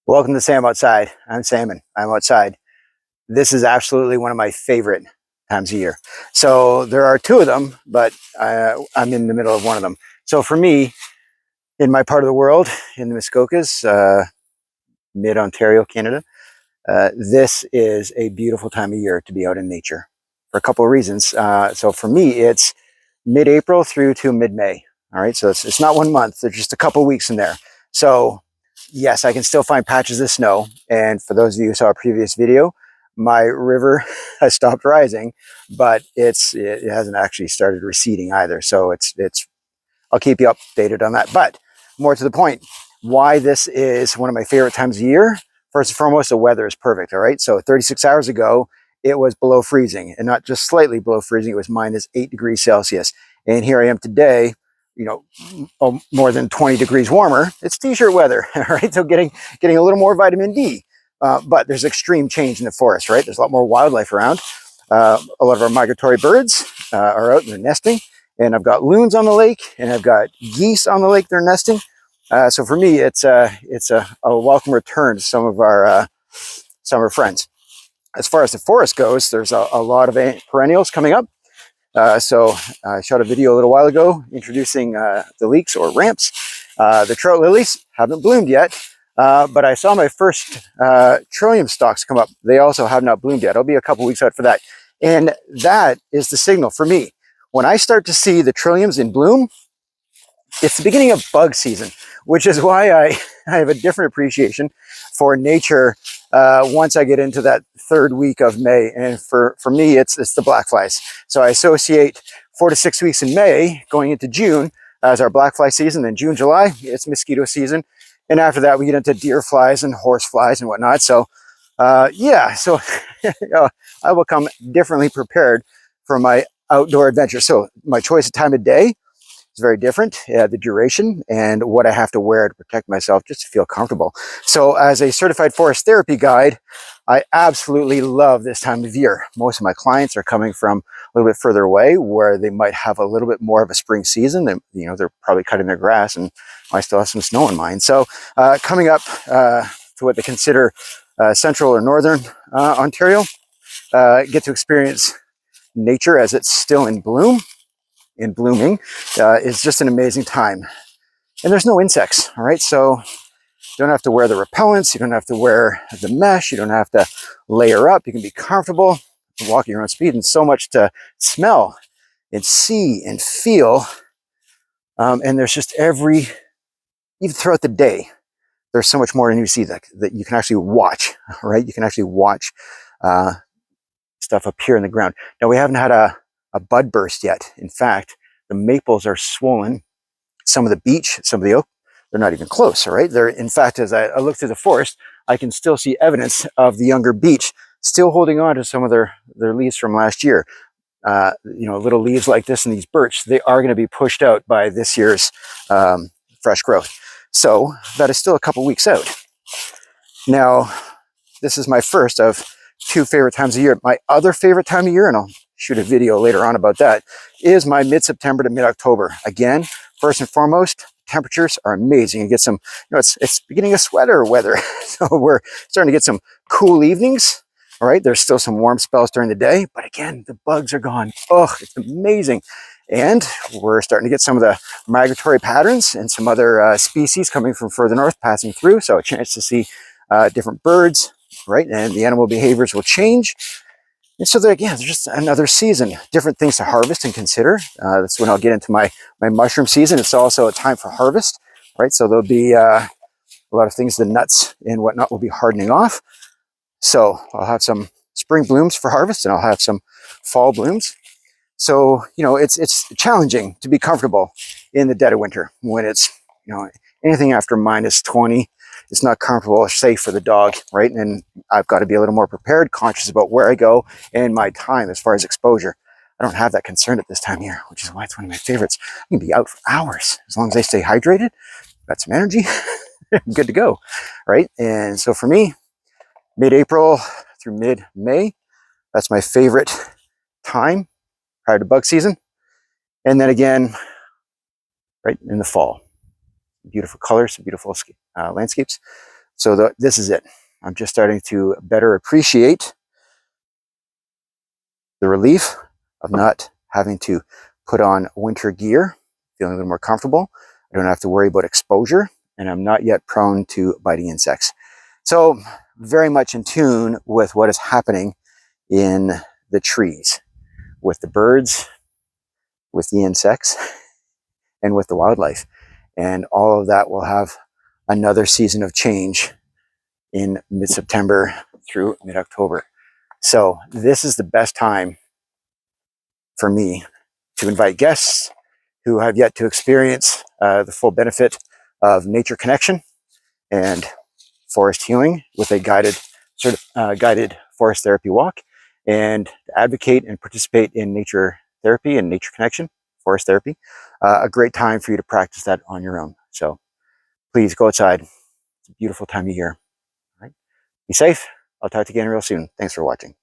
Welcome to Sam Outside. I'm Salmon. I'm outside. This is absolutely one of my favorite times of year. So there are two of them, but I'm in the middle of one of them. So for me, in my part of the world, in the Muskokas, mid-Ontario, Canada, this is a beautiful time of year to be out in nature for a couple of reasons. So for me, it's mid-April through to mid-May. All right, so it's not 1 month. There's just a couple of weeks in there. So yes, I can still find patches of snow. And for those of you who saw a previous video, my river has stopped rising, but it hasn't actually started receding either. So it's I'll keep you updated on that. But more to the point, why this is one of my favorite times of year. First and foremost, the weather is perfect. All right, so 36 hours ago, it was below freezing, and not just slightly below freezing. It was -8 degrees Celsius, and here I am today. You know, more than 20 degrees warmer. It's t-shirt weather, all right? So getting a little more vitamin D. But there's extreme change in the forest, right? There's a lot more wildlife around. A lot of our migratory birds are out and they're nesting. And I've got loons on the lake, and I've got geese on the lake. They're nesting. So for me, it's a welcome return to some of our summer friends. As far as the forest goes, there's a lot of perennials coming up. So I shot a video a little while ago introducing the leeks or ramps. The trout lilies haven't bloomed yet, but I saw my first trillium stalks come up. They also have not bloomed yet. I'll be a couple weeks out for that. And that is the signal for me. When I start to see the trilliums in bloom, it's the beginning of bug season, which is why I have a different appreciation for nature once I get into that third week of May. And for me, it's the blackflies. So I associate 4 to 6 weeks in May going into June as our blackfly season. Then June, July, it's mosquito season. And after that, we get into deer flies and horse flies and whatnot. So yeah, so I will come differently prepared for my outdoor adventure. So my choice of time of day is very different, the duration and what I have to wear to protect myself just to feel comfortable. So as a certified forest therapy guide, I absolutely love this time of year. Most of my clients are coming from a little bit further away where they might have a little bit more of a spring season. And, you know, they're probably cutting their grass and I still have some snow in mine. So coming up to what they consider central or northern Ontario, get to experience nature as it's still in bloom. In blooming is just an amazing time, and there's no insects. All right, so you don't have to wear the repellents, you don't have to wear the mesh, you don't have to layer up. You can be comfortable, walk at your own speed, and so much to smell and see and feel. And there's just even throughout the day, there's so much more than you see that you can actually watch. Right, you can actually watch stuff appear in the ground. Now we haven't had a bud burst yet. In fact, the maples are swollen. Some of the beech, some of the oak, they're not even close, all right? They're, in fact, as I look through the forest, I can still see evidence of the younger beech still holding on to some of their leaves from last year. You know, little leaves like this and these birch, they are going to be pushed out by this year's fresh growth. So that is still a couple weeks out. Now, this is my first of 2 favorite times of year. My other favorite time of year, and I'll shoot a video later on about that, is my mid-September to mid-October. Again, first and foremost, temperatures are amazing. You get some, you know, it's beginning of sweater weather. So we're starting to get some cool evenings. All right, there's still some warm spells during the day, but again, the bugs are gone. Oh, it's amazing. And we're starting to get some of the migratory patterns and some other species coming from further north passing through. So a chance to see different birds, right? And the animal behaviors will change. And so there, again, there's just another season, different things to harvest and consider. That's when I'll get into my mushroom season. It's also a time for harvest, right? So there'll be a lot of things, the nuts and whatnot will be hardening off. So I'll have some spring blooms for harvest and I'll have some fall blooms. So, you know, it's challenging to be comfortable in the dead of winter when it's, you know, anything after -20. It's not comfortable or safe for the dog, right? And I've got to be a little more prepared, conscious about where I go and my time as far as exposure. I don't have that concern at this time of year, which is why it's one of my favorites. I can be out for hours as long as I stay hydrated, got some energy, I'm good to go, right? And so for me, mid-April through mid-May, that's my favorite time prior to bug season. And then again, right in the fall, beautiful colors, beautiful landscapes. So this is it. I'm just starting to better appreciate the relief of not having to put on winter gear, feeling a little more comfortable. I don't have to worry about exposure, and I'm not yet prone to biting insects. So very much in tune with what is happening in the trees, with the birds, with the insects, and with the wildlife. And all of that will have another season of change in mid-September through mid-October. So this is the best time for me to invite guests who have yet to experience the full benefit of nature connection and forest healing with a guided forest therapy walk, and to advocate and participate in nature therapy and nature connection, forest therapy. A great time for you to practice that on your own. So please go outside. It's a beautiful time of year. All right? Be safe. I'll talk to you again real soon. Thanks for watching.